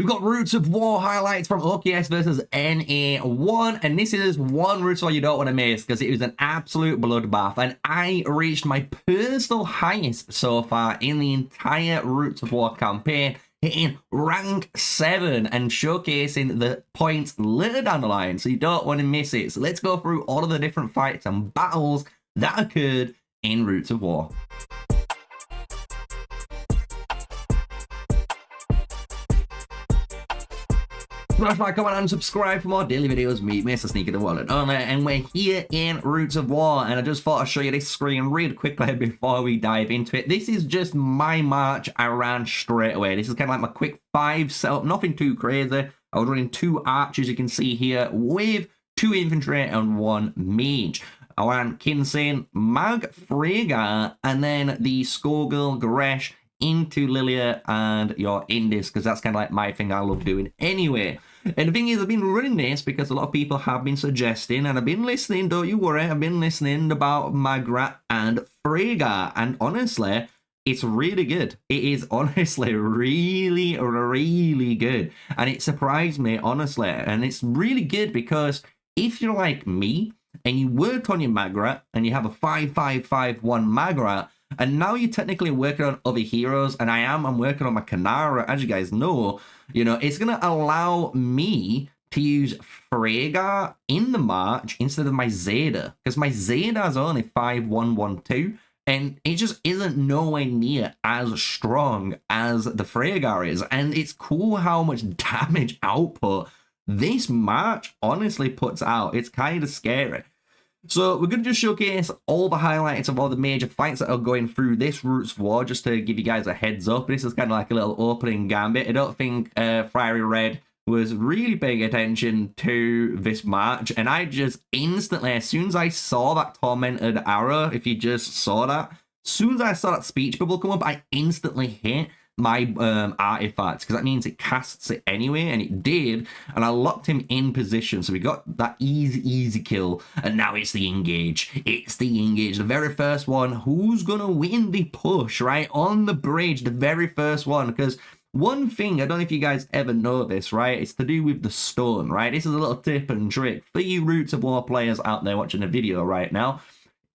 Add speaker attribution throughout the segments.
Speaker 1: We've got Roots of War highlights from OKS versus NA1, and this is one Roots of War you don't want to miss because it was an absolute bloodbath, and I reached my personal highest so far in the entire Roots of War campaign, hitting rank 7 and showcasing the points later down the line, so you don't want to miss it. So let's go through all of the different fights and battles that occurred in Roots of War. Smash like, comment, and subscribe for more daily videos. Meet MrSneakyy, the one and only, and we're here in Roots of War, and I just thought I'd show you this screen real quickly before we dive into it. This is just my march I ran straight away. This is kind of like my quick 5 setup, nothing too crazy. I was running 2 archers, you can see here, with 2 infantry and 1 mage. I ran Kinsin, Mag, Freygar, and then the Skullgirl, Gresh, into Lilia and your Indis, because that's kind of like my thing I love doing anyway. And the thing is, I've been running this because a lot of people have been suggesting, and I've been listening, don't you worry, I've been listening about Magrat and Freygar, and honestly, it's really good. It is honestly really, really good, and it surprised me, honestly, and it's really good because if you're like me, and you work on your Magrat, and you have a 5-5-5-1 Magrat, and now you're technically working on other heroes, and I'm working on my Kanara, as you guys know, you know, it's going to allow me to use Freygar in the March instead of my Zeta, because my Zeta is only 5-1-1-2, and it just isn't nowhere near as strong as the Freygar is, and it's cool how much damage output this March honestly puts out. It's kind of scary. So we're going to just showcase all the highlights of all the major fights that are going through this Roots of War, just to give you guys a heads up. This is kind of like a little opening gambit. I don't think Fiery Red was really paying attention to this match, and I just instantly, as soon as I saw that Tormented Arrow, if you just saw that, as soon as I saw that speech bubble come up, I instantly hit my artifacts, because that means it casts it anyway, and it did, and I locked him in position, so we got that easy kill, and now it's the engage. It's the engage, the very first one. Who's gonna win the push, right, on the bridge, the very first one? Because one thing, I don't know if you guys ever know this, right, it's to do with the stone, right? This is a little tip and trick for you Roots of War players out there watching the video right now.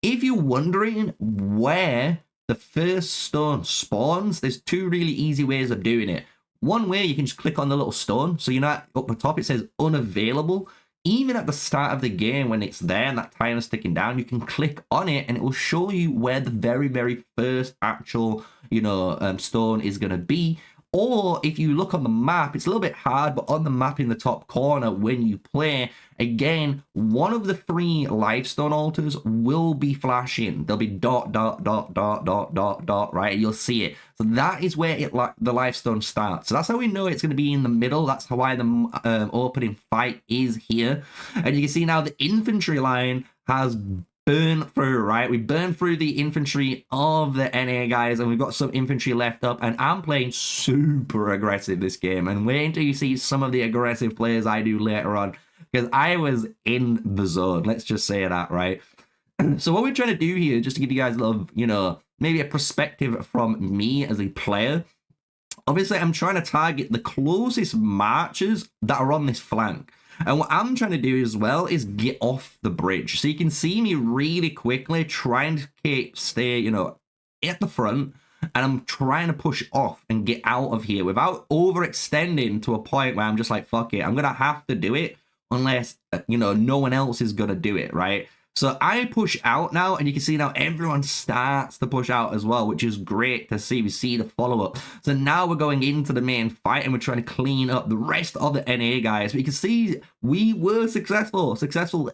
Speaker 1: If you're wondering where the first stone spawns, there's 2 really easy ways of doing it. One way, you can just click on the little stone, so you're not up the top, it says unavailable. Even at the start of the game, when it's there and that timer's ticking down, you can click on it and it will show you where the very first actual, you know, stone is going to be. Or if you look on the map, it's a little bit hard, but on the map in the top corner when you play, again, one of the 3 Lifestone altars will be flashing. There'll be dot, right? You'll see it. So that is where the Lifestone starts. So that's how we know it's going to be in the middle. That's why the opening fight is here. And you can see now the infantry line has burn through, right? We burn through the infantry of the NA guys, and we've got some infantry left up, and I'm playing super aggressive this game, and wait until you see some of the aggressive players I do later on, because I was in the zone, let's just say that, right? So what we're trying to do here, just to give you guys a little, you know, maybe a perspective from me as a player, obviously I'm trying to target the closest marchers that are on this flank. And what I'm trying to do as well is get off the bridge. So you can see me really quickly trying to stay, you know, at the front. And I'm trying to push off and get out of here without overextending to a point where I'm just like, fuck it, I'm going to have to do it unless, you know, no one else is going to do it, right? So I push out now, and you can see now everyone starts to push out as well, which is great to see. We see the follow-up. So now we're going into the main fight, and we're trying to clean up the rest of the NA guys. But you can see we were successful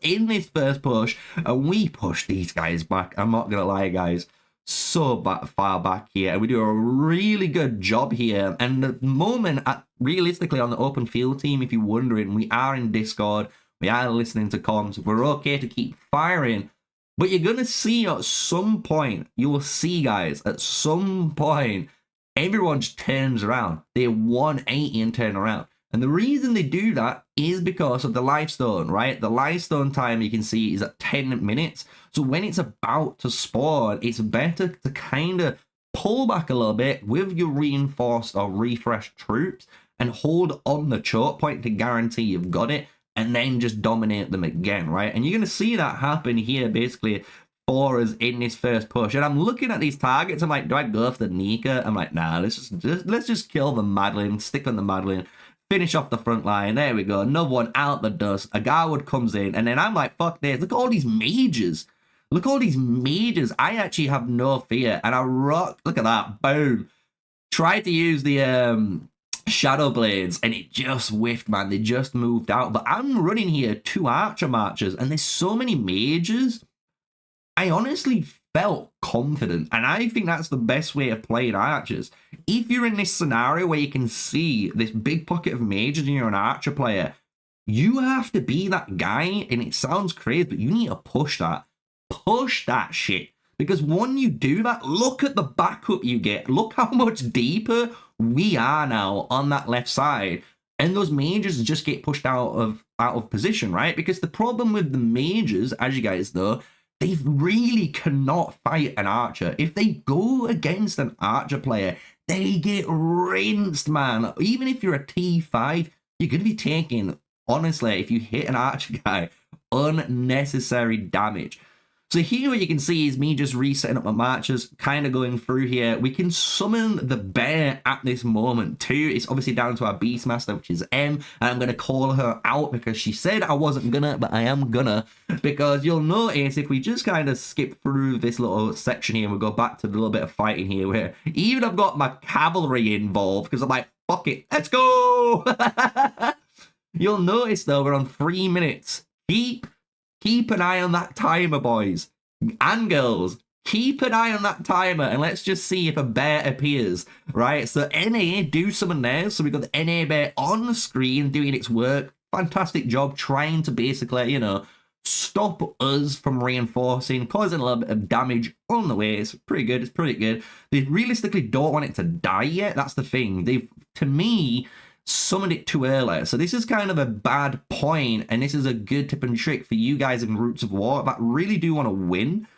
Speaker 1: in this first push, and we pushed these guys back. I'm not going to lie, guys. So far back here, and we do a really good job here. And the moment, realistically, on the open field team, if you're wondering, we are in Discord. We are listening to comms. We're okay to keep firing. But you're going to see at some point, you will see, guys, at some point, everyone just turns around. They 180 and turn around. And the reason they do that is because of the Lifestone, right? The Lifestone time, you can see, is at 10 minutes. So when it's about to spawn, it's better to kind of pull back a little bit with your reinforced or refreshed troops and hold on the choke point to guarantee you've got it, and then just dominate them again, right? And you're going to see that happen here, basically, for us in this first push. And I'm looking at these targets. I'm like, do I go for the Nika? I'm like, nah, let's just kill the Madeline, stick on the Madeline, finish off the front line. There we go. Another one out the dust. A Garwood comes in, and then I'm like, fuck this. Look at all these mages. Look at all these mages. I actually have no fear, and I rock. Look at that. Boom. Tried to use the Shadow Blades, and it just whiffed, man. They just moved out. But I'm running here 2 Archer Marchers, and there's so many mages. I honestly felt confident, and I think that's the best way of playing Archers. If you're in this scenario where you can see this big pocket of mages and you're an Archer player, you have to be that guy, and it sounds crazy, but you need to push that. Push that shit. Because when you do that, look at the backup you get. Look how much deeper we are now on that left side. And those mages just get pushed out of position, right? Because the problem with the mages, as you guys know, they really cannot fight an archer. If they go against an archer player, they get rinsed, man. Even if you're a T5, you're going to be taking, honestly, if you hit an archer guy, unnecessary damage. So here what you can see is me just resetting up my marchers, kind of going through here. We can summon the bear at this moment too. It's obviously down to our Beastmaster, which is M. And I'm going to call her out because she said I wasn't gonna, but I am gonna. Because you'll notice if we just kind of skip through this little section here and we go back to the little bit of fighting here where even I've got my cavalry involved because I'm like, fuck it, let's go! You'll notice though, we're on 3 minutes. Keep an eye on that timer, boys and girls. Keep an eye on that timer, and let's just see if a bear appears, right? So NA, do summon there. So we've got the NA bear on the screen doing its work. Fantastic job trying to basically, you know, stop us from reinforcing, causing a little bit of damage on the way. It's pretty good. It's pretty good. They realistically don't want it to die yet. That's the thing. They've, to me, summoned it too early. So this is kind of a bad point, and this is a good tip and trick for you guys in Roots of War that really do want to win.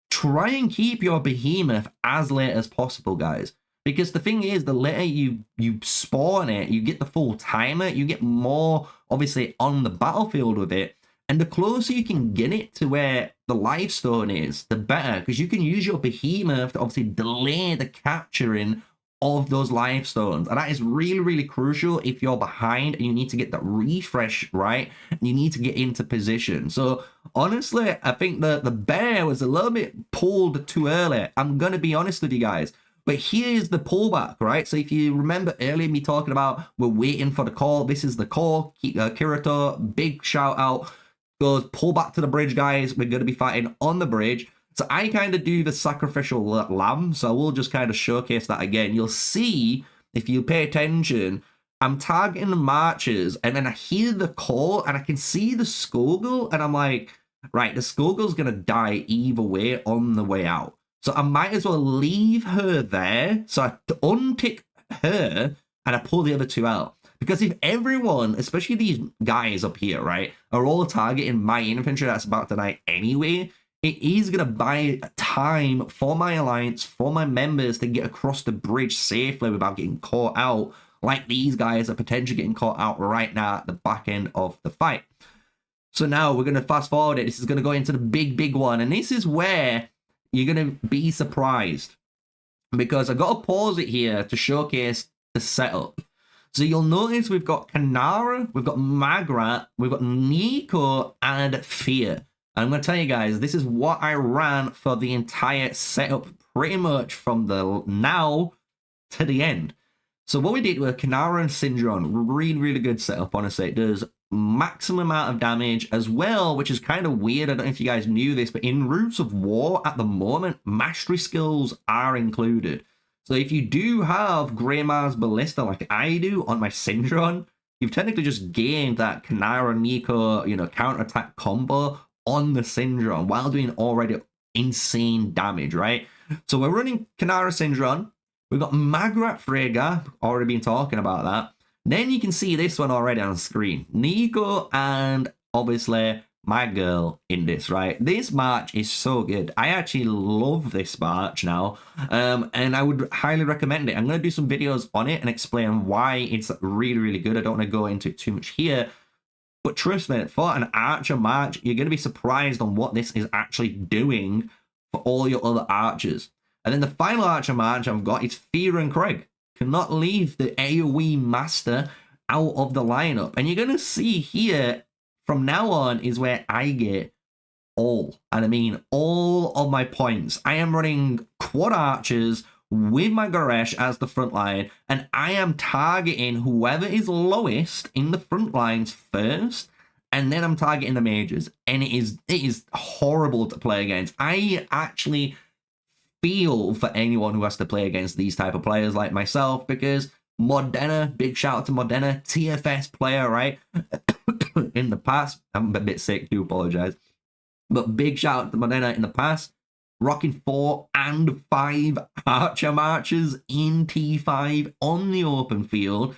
Speaker 1: Try and keep your behemoth as late as possible, guys. Because the thing is, the later you spawn it, you get the full timer, you get more, obviously, on the battlefield with it. And the closer you can get it to where the Lifestone is, the better. Because you can use your behemoth to obviously delay the capturing of those life stones, and that is really, really crucial if you're behind and you need to get that refresh right, and you need to get into position. So honestly, I think the bear was a little bit pulled too early. I'm gonna be honest with you guys, but here's the pullback, right? So if you remember earlier me talking about we're waiting for the call, this is the call. Kirito, big shout out, goes pull back to the bridge, guys. We're gonna be fighting on the bridge. So I kind of do the sacrificial lamb, so we'll just kind of showcase that again. You'll see, if you pay attention, I'm targeting the marchers, and then I hear the call, and I can see the Skogul, and I'm like, right, the Skogul's going to die either way on the way out. So I might as well leave her there, so I untick her, and I pull the other 2 out. Because if everyone, especially these guys up here, right, are all targeting my infantry that's about to die anyway, it is going to buy time for my alliance, for my members to get across the bridge safely without getting caught out, like these guys are potentially getting caught out right now at the back end of the fight. So now we're going to fast forward it. This is going to go into the big one. And this is where you're going to be surprised, because I've got to pause it here to showcase the setup. So you'll notice we've got Kanara, we've got Magrat, we've got Nico, and Fear. I'm going to tell you guys, this is what I ran for the entire setup, pretty much from the now to the end. So what we did with Kanara and Syndron, really, really good setup, honestly. It does maximum amount of damage as well, which is kind of weird. I don't know if you guys knew this, but in Roots of War at the moment, mastery skills are included. So if you do have Grey Mars Ballista like I do on my Syndron, you've technically just gained that Kanara Nico, you know, counterattack combo on the Syndron while doing already insane damage, right? So we're running Kanara Syndron. We've got Magrat Freyga, already been talking about that. Then you can see this one already on screen. Nico and obviously my girl in this, right? This march is so good. I actually love this march now, and I would highly recommend it. I'm going to do some videos on it and explain why it's really, really good. I don't want to go into it too much here, but trust me, for an archer march, you're going to be surprised on what this is actually doing for all your other archers. And then the final archer march I've got is Fear and Craig. Cannot leave the AoE master out of the lineup. And you're going to see here, from now on is where I get all, and I mean all of my points. I am running quad archers with my Goresh as the front line, and I am targeting whoever is lowest in the front lines first, and then I'm targeting the mages. And it is horrible to play against. I actually feel for anyone who has to play against these type of players like myself, because Modena, big shout out to Modena, TFS player, right? In the past, I'm a bit sick, do apologize. But big shout out to Modena in the past, rocking 4 and 5 archer marches in T5 on the open field,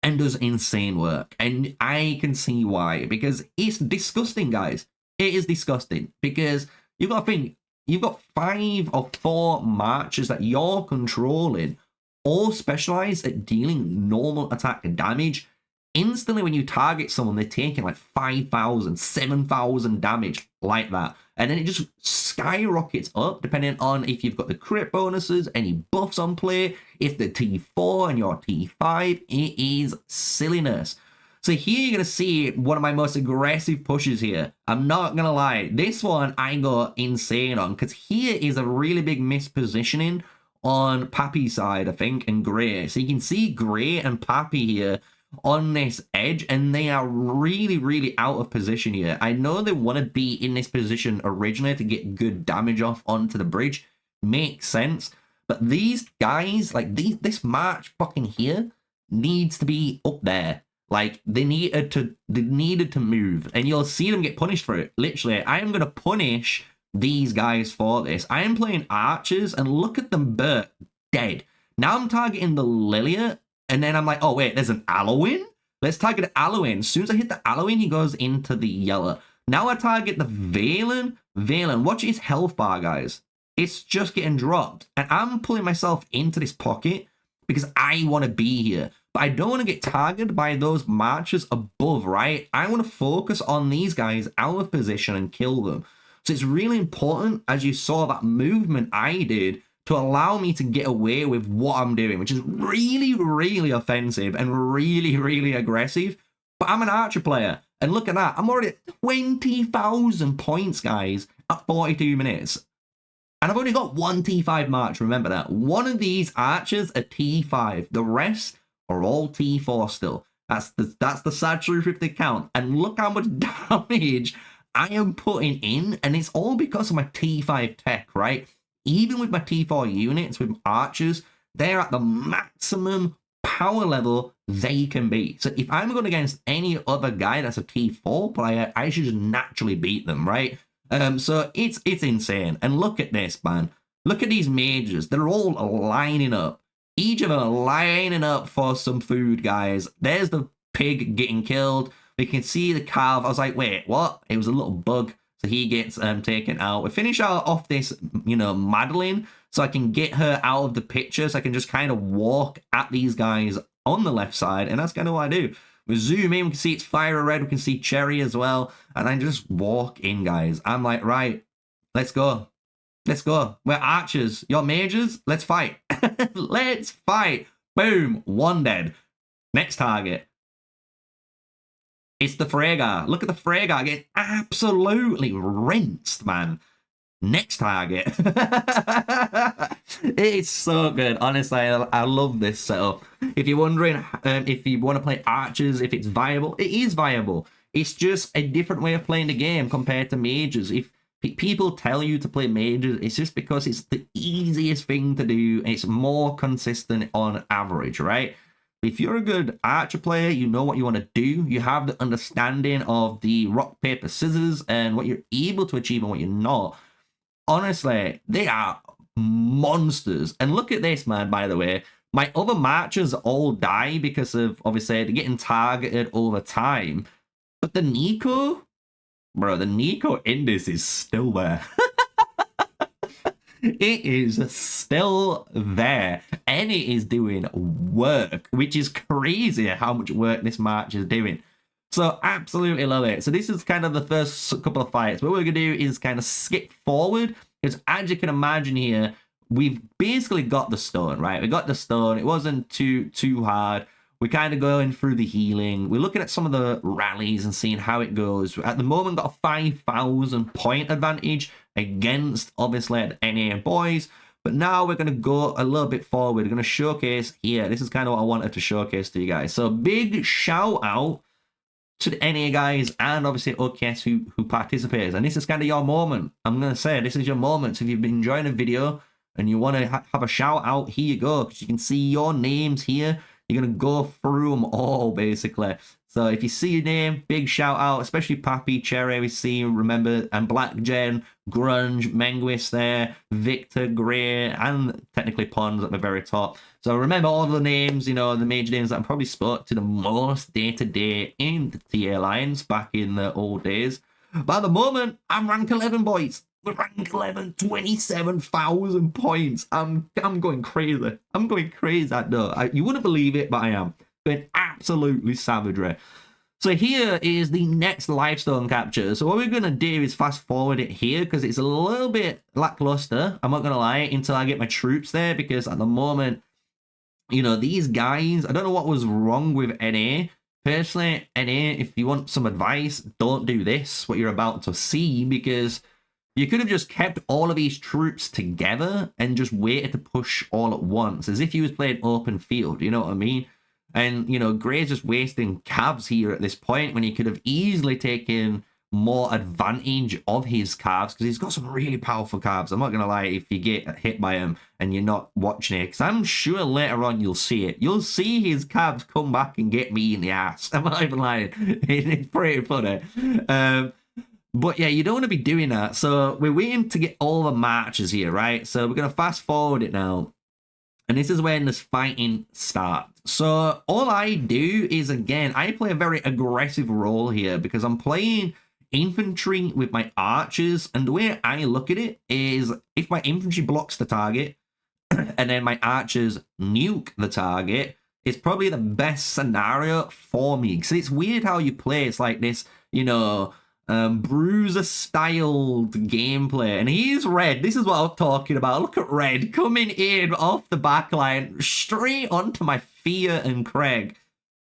Speaker 1: and does insane work. And I can see why, because it's disgusting, guys. It is disgusting, because you've got to think, you've got 5 or 4 marches that you're controlling, all specialized at dealing normal attack damage. Instantly, when you target someone, they're taking like 5,000, 7,000 damage like that. And then it just skyrockets up, depending on if you've got the crit bonuses, any buffs on play, if they're T4 and you're T5, it is silliness. So here you're going to see one of my most aggressive pushes here. I'm not going to lie. This one I go insane on, because here is a really big mispositioning on Pappy's side, I think, and Grey. So you can see Grey and Pappy here on this edge, and they are really, really out of position here. I know they want to be in this position originally to get good damage off onto the bridge. Makes sense. But these guys, like this march fucking here, needs to be up there. Like, they needed to move, and you'll see them get punished for it. Literally, I am going to punish these guys for this. I am playing archers, and look at them dead. Now I'm targeting the Lilia, and then I'm like, oh wait, there's an Alowin? Let's target Alowin. As soon as I hit the Alowin, he goes into the yellow. Now I target the Valen. Valen, watch his health bar, guys. It's just getting dropped. And I'm pulling myself into this pocket because I want to be here. But I don't want to get targeted by those marchers above, right? I want to focus on these guys out of position and kill them. So it's really important, as you saw that movement I did, to allow me to get away with what I'm doing, which is really, really offensive and really, really aggressive. But I'm an archer player, and look at that. I'm already at 20,000 points, guys, at 42 minutes. And I've only got one T5 march, remember that. One of these archers are T5. The rest are all T4 still. That's the sad truth if they count. And look how much damage I am putting in, and it's all because of my T5 tech, right? Even with my T4 units, with archers, they're at the maximum power level they can be. So if I'm going against any other guy that's a T4 player, I should just naturally beat them, right? So it's insane. And look at this, man. Look at these mages. They're all lining up. Each of them are lining up for some food, guys. There's the pig getting killed. We can see the calf. I was like, wait, what? It was a little bug. So he gets taken out. We finish off this, Madeline, so I can get her out of the picture, so I can just kind of walk at these guys on the left side, and that's kind of what I do. We zoom in, we can see it's fire red, we can see Cherry as well, and I just walk in, guys. I'm like, right, let's go. Let's go. We're archers. You're mages. Let's fight. Let's fight. Boom. One dead. Next target. It's the Freygar. Look at the Freygar getting absolutely rinsed, man. Next target. It's so good. Honestly, I love this setup. If you're wondering if you want to play archers, if it's viable, it is viable. It's just a different way of playing the game compared to mages. If people tell you to play mages, it's just because it's the easiest thing to do. It's more consistent on average, right? If you're a good archer player, you know what you want to do. You have the understanding of the rock, paper, scissors and what you're able to achieve and what you're not. Honestly, they are monsters. And look at this, man, by the way. My other marchers all die because of, obviously, they're getting targeted over time. But the Nico, Bro, the Nico in this is still there. It is still there, and it is doing work, which is crazy how much work this match is doing. So absolutely love it. So this is kind of the first couple of fights. What we're gonna do is kind of skip forward, because as you can imagine here, we've basically got the stone, right? We got the stone. It wasn't too hard. We're kind of going through the healing. We're looking at some of the rallies and seeing how it goes. At the moment, got a 5,000 point advantage against, obviously, the NA boys. But now we're going to go a little bit forward. We're going to showcase here. This is kind of what I wanted to showcase to you guys. So big shout out to the NA guys and obviously OKS who participates. And this is kind of your moment. I'm going to say this is your moment. So if you've been enjoying the video and you want to have a shout out, here you go. Because you can see your names here. You're going to go through them all, basically. So if you see your name, big shout out, especially Pappy, Cherry, we see, remember, and Black Jen, Grunge, Menguis there, Victor, Gray, and technically Pons at the very top. So remember all the names, you know, the major names that I probably spoke to the most day-to-day in the TA Alliance back in the old days. But at the moment, I'm rank 11, boys. We're rank 11, 27,000 points. I'm going crazy. I'm going crazy. You wouldn't believe it, but I am. Going absolutely savagery. So here is the next limestone capture. So what we're going to do is fast forward it here because it's a little bit lackluster. I'm not going to lie, until I get my troops there, because at the moment, you know, these guys, I don't know what was wrong with NA. Personally, NA, if you want some advice, don't do this, what you're about to see, because you could have just kept all of these troops together and just waited to push all at once, as if you was playing open field, you know what I mean? And, you know, Gray's just wasting cabs here at this point when he could have easily taken more advantage of his calves, because he's got some really powerful calves. I'm not going to lie, if you get hit by him and you're not watching it, because I'm sure later on you'll see it. You'll see his calves come back and get me in the ass. I'm not even lying. It's pretty funny. But yeah, you don't want to be doing that. So we're waiting to get all the matches here, right? So we're going to fast forward it now. And this is when this fighting starts. So all I do is, again, I play a very aggressive role here because I'm playing infantry with my archers. And the way I look at it is, if my infantry blocks the target and then my archers nuke the target, it's probably the best scenario for me. Because it's weird how you play. It's like this, you know, Bruiser-styled gameplay. And he's Red. This is what I'm talking about. Look at Red coming in off the back line, straight onto my Fear and Craig.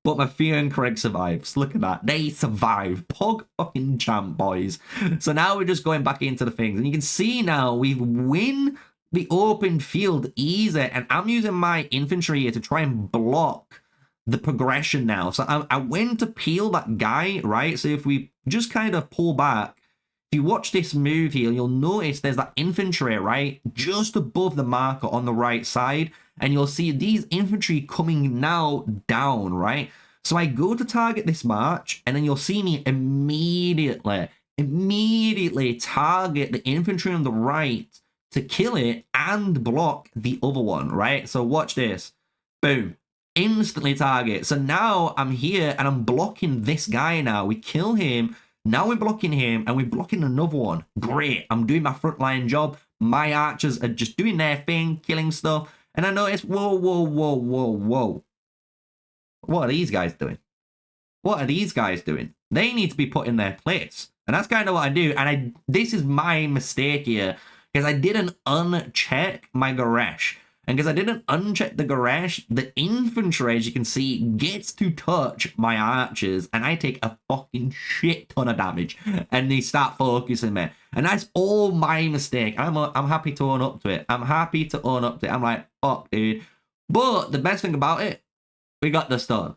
Speaker 1: But my Fear and Craig survives. Look at that. They survive. Pog fucking champ, boys. So now we're just going back into the things. And you can see now we've win the open field easy. And I'm using my infantry here to try and block the progression now. So I went to peel that guy, right? So if we just kind of pull back, if you watch this move here, you'll notice there's that infantry, right? Just above the marker on the right side. And you'll see these infantry coming now down, right? So I go to target this march, and then you'll see me immediately target the infantry on the right to kill it and block the other one, right? So watch this. Boom. Instantly target. So now I'm here and I'm blocking this guy now. We kill him. Now we're blocking him and we're blocking another one. Great. I'm doing my frontline job. My archers are just doing their thing, killing stuff. And I notice, whoa. What are these guys doing? What are these guys doing? They need to be put in their place. And that's kind of what I do. And this is my mistake here, because I didn't uncheck my Goresh. And because I didn't uncheck the Goresh, the infantry, as you can see, gets to touch my archers, and I take a fucking shit ton of damage, and they start focusing me. And that's all my mistake. I'm happy to own up to it. I'm happy to own up to it. I'm like, fuck, dude. But the best thing about it, we got the stone.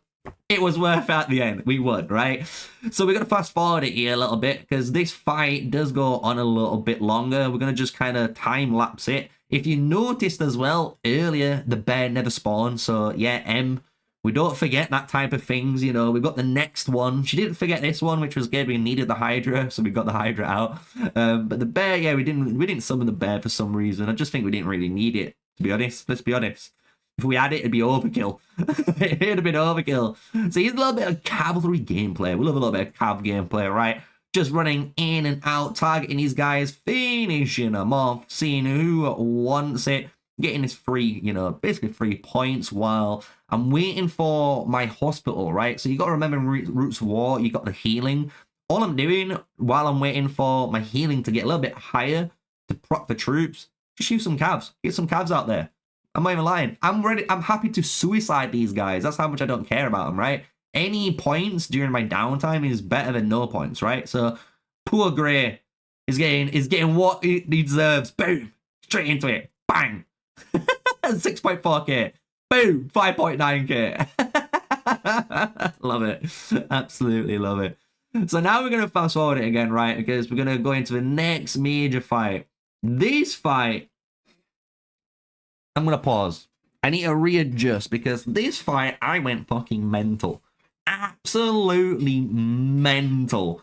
Speaker 1: It was worth it at the end. We won, right? So we're going to fast forward it here a little bit, because this fight does go on a little bit longer. We're going to just kind of time lapse it. If you noticed as well, earlier, the bear never spawned. So, yeah, we don't forget that type of things, you know. We got the next one. She didn't forget this one, which was good. We needed the Hydra, so we got the Hydra out. But the bear, yeah, we didn't summon the bear for some reason. I just think we didn't really need it, to be honest. Let's be honest. If we had it, it'd be overkill. It'd have been overkill. So here's a little bit of cavalry gameplay. We love a little bit of cav gameplay, right? just running in and out, targeting these guys, finishing them off, seeing who wants it, getting this free, you know, basically 3 points while I'm waiting for my hospital, right? So you got to remember in Roots of War, you got the healing. All I'm doing while I'm waiting for my healing to get a little bit higher to proc the troops, just shoot some cavs. Get some cavs out there. I'm not even lying. I'm ready. I'm happy to suicide these guys. That's how much I don't care about them, right? Any points during my downtime is better than no points, right? So poor Grey is getting what he deserves. Boom, straight into it. Bang. 6.4k. Boom, 5.9k. Love it. Absolutely love it. So now we're going to fast forward it again, right? Because we're going to go into the next major fight. This fight, I'm going to pause. I need to readjust because this fight, I went fucking mental. Absolutely mental.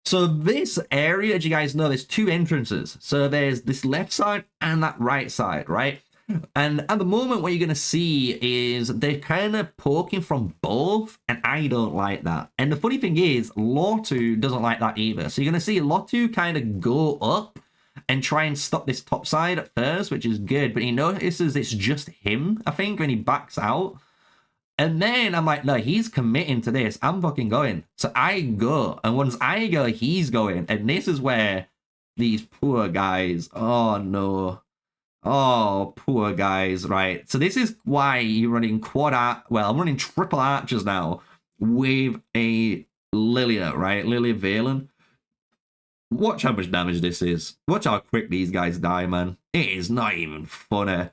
Speaker 1: So this area, as you guys know, there's 2 entrances. So there's this left side and that right side, right? And at the moment, what you're going to see is they're kind of poking from both, and I don't like that. And the funny thing is, Lawtu doesn't like that either. So you're going to see Lawtu kind of go up and try and stop this top side at first, which is good. But he notices it's just him, I think, when he backs out. And then I'm like, no, he's committing to this. I'm fucking going. So I go. And once I go, he's going. And this is where these poor guys, oh no. Oh, poor guys, right? So this is why you're running I'm running triple archers now with a Lilia, right? Lilia Valen. Watch how much damage this is. Watch how quick these guys die, man. It is not even funny.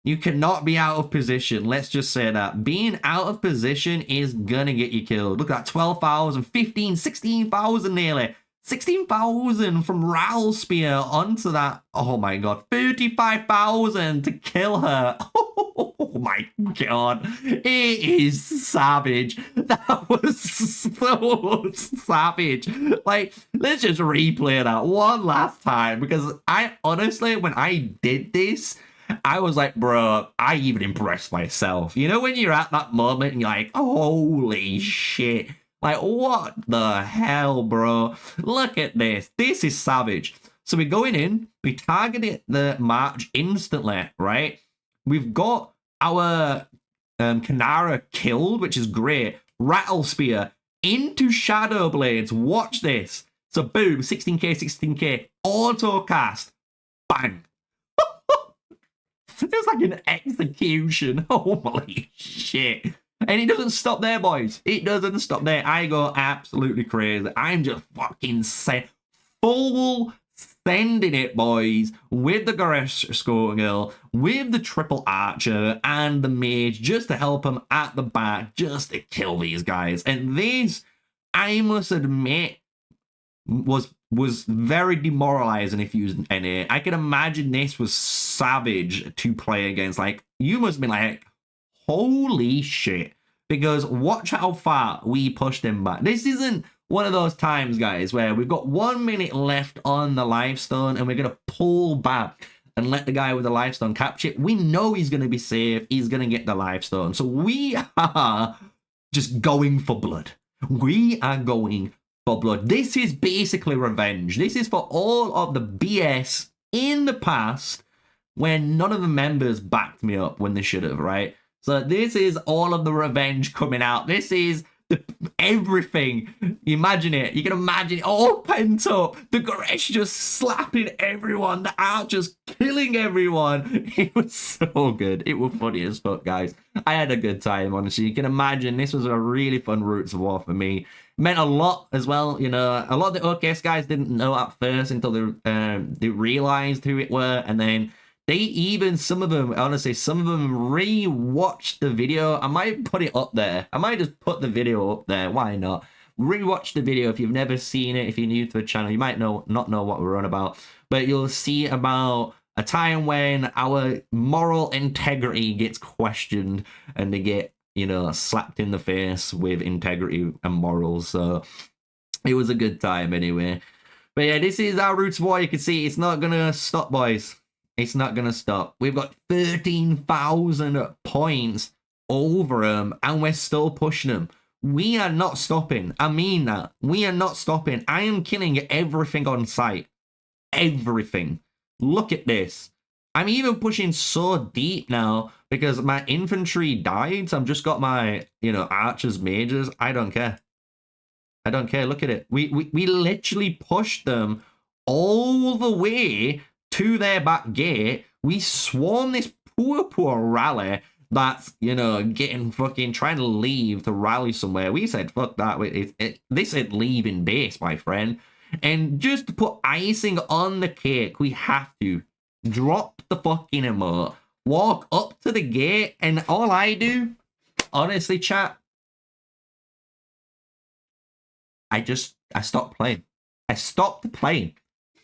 Speaker 1: You cannot be out of position. Let's just say that. Being out of position is gonna get you killed. Look at that, 12,000, 15, 16,000 nearly. 16,000 from Rattle Spear onto that. Oh my god. 35,000 to kill her. Oh my god. It is savage. That was so savage. Like, let's just replay that one last time. Because I honestly, when I did this, I was like, bro, I even impressed myself. You know, when you're at that moment and you're like, holy shit. Like, what the hell, bro? Look at this. This is savage. So we're going in. We targeted the march instantly, right? We've got our Kanara killed, which is great. Rattle Spear into Shadow Blades. Watch this. So boom, 16k, 16k. Auto cast. Bang. It's like an execution. Holy shit. And it doesn't stop there, boys. It doesn't stop there. I go absolutely crazy. I'm just fucking full sending it, boys, with the Goresh Schoolgirl, with the triple archer and the mage, just to help them at the back, just to kill these guys. And this, I must admit, was very demoralizing if you used NA. I can imagine this was savage to play against. Like, you must be like, holy shit. Because watch how far we pushed him back. This isn't one of those times, guys, where we've got 1 minute left on the Lifestone and we're going to pull back and let the guy with the Lifestone capture it. We know he's going to be safe. He's going to get the Lifestone. So we are just going for blood. We are going for blood. This is basically revenge. This is for all of the BS in the past when none of the members backed me up when they should have, right? So this is all of the revenge coming out. This is everything. Imagine it. You can imagine it all pent up. The Goresh just slapping everyone. The Archers killing everyone. It was so good. It was funny as fuck, guys. I had a good time, honestly. You can imagine this was a really fun Roots of War for me. It meant a lot as well. You know, a lot of the OKS guys didn't know at first until they realized who it were, and then they even, some of them, honestly, some of them re-watched the video. I might put it up there. I might just put the video up there. Why not? Re-watch the video if you've never seen it. If you're new to the channel, you might not know what we're on about. But you'll see about a time when our moral integrity gets questioned and they get, you know, slapped in the face with integrity and morals. So it was a good time anyway. But yeah, this is our Roots of War. You can see it's not going to stop, boys. It's not going to stop. We've got 13,000 points over them, and we're still pushing them. We are not stopping. I mean that. We are not stopping. I am killing everything on sight. Everything. Look at this. I'm even pushing so deep now because my infantry died. So I've just got my, archers, mages. I don't care. I don't care. Look at it. We literally pushed them all the way to their back gate. We swarm this poor rally that's, getting fucking trying to leave to rally somewhere. We said, fuck that. This is leaving base, my friend. And just to put icing on the cake, we have to drop the fucking emote, walk up to the gate, and all I do, honestly, chat, I stopped playing. I stopped playing.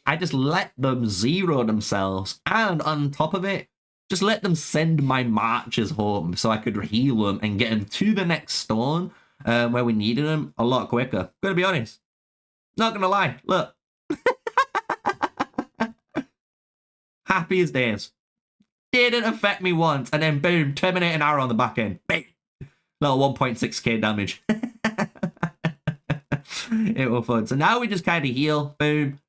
Speaker 1: I just let them zero themselves, and on top of it, just let them send my marchers home so I could heal them and get them to the next stone where we needed them a lot quicker. Gonna be honest. Not gonna lie. Look. Happy as days. Didn't affect me once, and then boom, terminate an arrow on the back end. Bang. Little 1.6k damage. It was fun. So now we just kind of heal. Boom.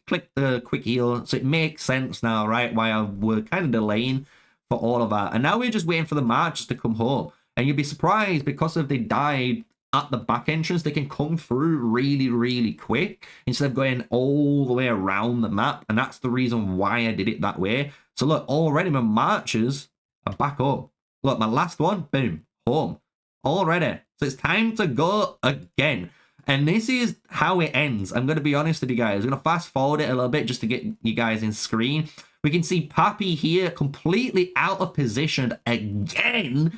Speaker 1: Click the quick heal. So it makes sense now, right? Why we're kind of delaying for all of that. And now we're just waiting for the marchers to come home. And you'll be surprised because if they died at the back entrance, they can come through really, really quick instead of going all the way around the map. And that's the reason why I did it that way. So look, already my marchers are back up. Look, my last one, boom, home. Already. So it's time to go again. And this is how it ends. I'm going to be honest with you guys. I'm going to fast forward it a little bit just to get you guys in screen. We can see Pappy here completely out of position again.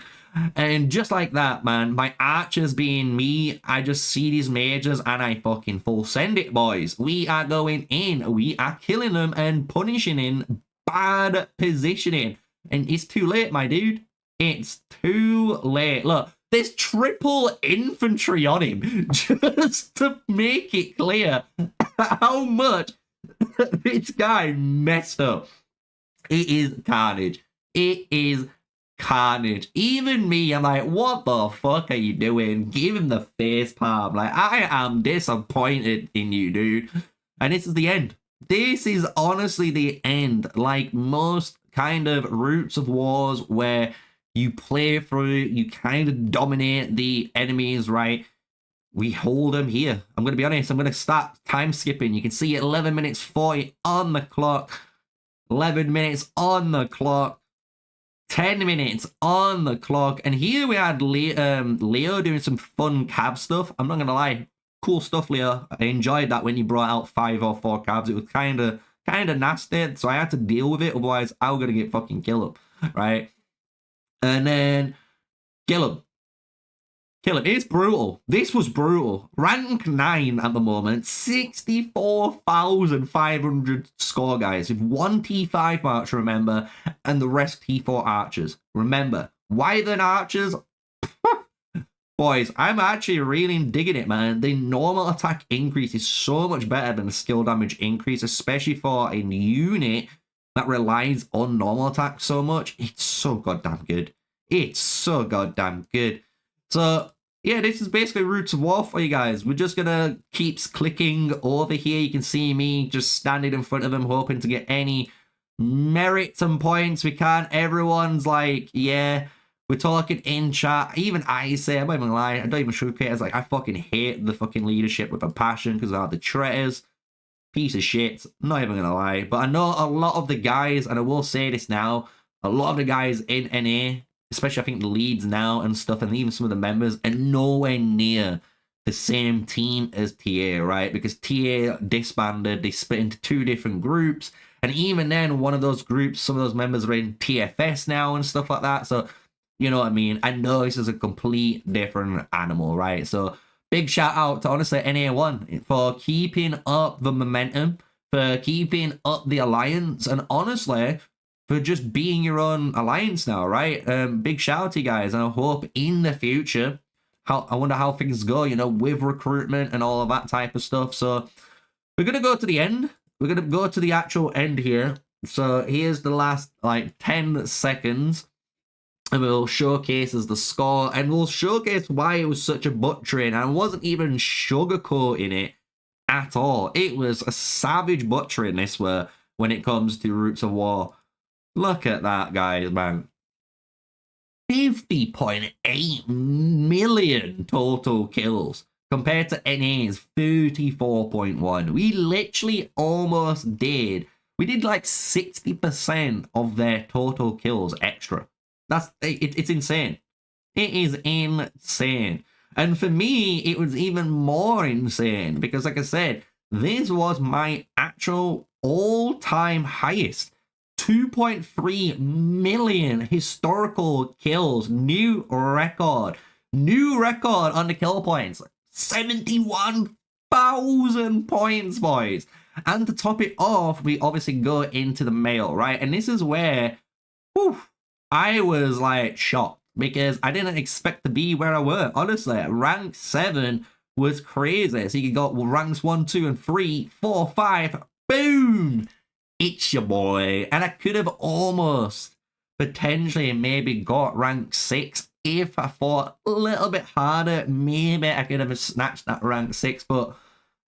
Speaker 1: And just like that, man, my archers being me, I just see these mages and I fucking full send it, boys. We are going in. We are killing them and punishing in bad positioning. And it's too late, my dude. It's too late. Look. There's triple infantry on him just to make it clear how much this guy messed up. It is carnage. It is carnage. Even me, I'm like, what the fuck are you doing? Give him the face palm. Like, I am disappointed in you, dude. And this is the end. This is honestly the end. Like most kind of Roots of Wars where you play through, you kind of dominate the enemies, right? We hold them here. I'm going to be honest, I'm going to start time skipping. You can see 11 minutes 40 on the clock. 11 minutes on the clock. 10 minutes on the clock. And here we had Leo doing some fun cab stuff. I'm not going to lie. Cool stuff, Leo. I enjoyed that when you brought out 5 or 4 cabs. It was kind of nasty. So I had to deal with it. Otherwise, I was going to get fucking killed, right? And then kill him. Kill him. It's brutal. This was brutal. Rank 9 at the moment. 64,500 score, guys. With 1 T5 archer, remember, and the rest T4 archers. Remember, Wyvern archers. Boys, I'm actually really digging it, man. The normal attack increase is so much better than the skill damage increase, especially for a unit that relies on normal attack so much. It's so goddamn good. It's so goddamn good. So, yeah, this is basically Roots of War for you guys. We're just gonna keep clicking over here. You can see me just standing in front of them, hoping to get any merits and points we can. Everyone's like, yeah, we're talking in chat. Even I say, I'm not even lying, I don't even sugarcoat it. It's like, I fucking hate the fucking leadership with a passion because they are the traitors. Piece of shit, I'm not even gonna lie. But I know a lot of the guys, and I will say this now, a lot of the guys in NA, especially I think the leads now and stuff, and even some of the members, are nowhere near the same team as TA, right? Because TA disbanded, they split into 2 different groups, and even then, one of those groups, some of those members are in TFS now and stuff like that. So, you know what I mean? I know this is a complete different animal, right? So, big shout out to, honestly, NA1 for keeping up the momentum, for keeping up the alliance, and honestly, for just being your own alliance now, right? Big shout out to you guys, and I hope in the future, I wonder how things go, you know, with recruitment and all of that type of stuff. So we're going to go to the end. We're going to go to the actual end here. So here's the last, like, 10 seconds. and we'll showcase as the score, and we'll showcase why it was such a butchering. I wasn't even sugarcoating it at all. It was a savage butchering, this were, when it comes to Roots of War. Look at that, guys, man. 50.8 million total kills compared to NA's 34.1. We literally almost did. We did like 60% of their total kills extra. It's insane. It is insane. And for me, it was even more insane because, like I said, this was my actual all-time highest. 2.3 million historical kills. New record. New record on the kill points. 71,000 points, boys. And to top it off, we obviously go into the mail, right? And this is where, whew, I was like shocked because I didn't expect to be where I were. Honestly, rank 7 was crazy. So you got ranks 1, 2, and 3, 4, 5. Boom! It's your boy. And I could have almost potentially maybe got rank 6 if I fought a little bit harder. Maybe I could have snatched that rank 6, but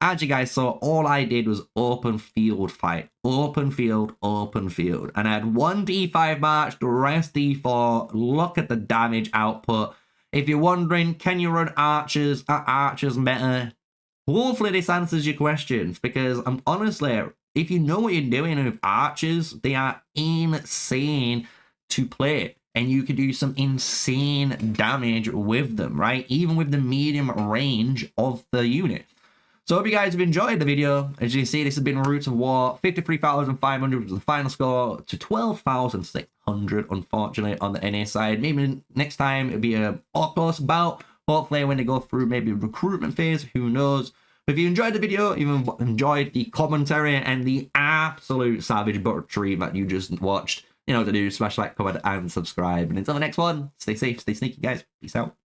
Speaker 1: as you guys saw, all I did was open field fight. Open field, open field. And I had one D5 march, the rest D4. Look at the damage output. If you're wondering, can you run archers? Are archers better? Hopefully this answers your questions, because I'm honestly, if you know what you're doing with archers, they are insane to play. And you can do some insane damage with them, right? Even with the medium range of the unit. So I hope you guys have enjoyed the video. As you can see, this has been Roots of War. 53,500 was the final score to 12,600, unfortunately, on the NA side. Maybe next time it'll be a more close bout. Hopefully when they go through maybe recruitment phase, who knows. But if you enjoyed the video, you enjoyed the commentary and the absolute savage butchery that you just watched, you know what to do. Smash like, comment, and subscribe. And until the next one, stay safe, stay sneaky, guys. Peace out.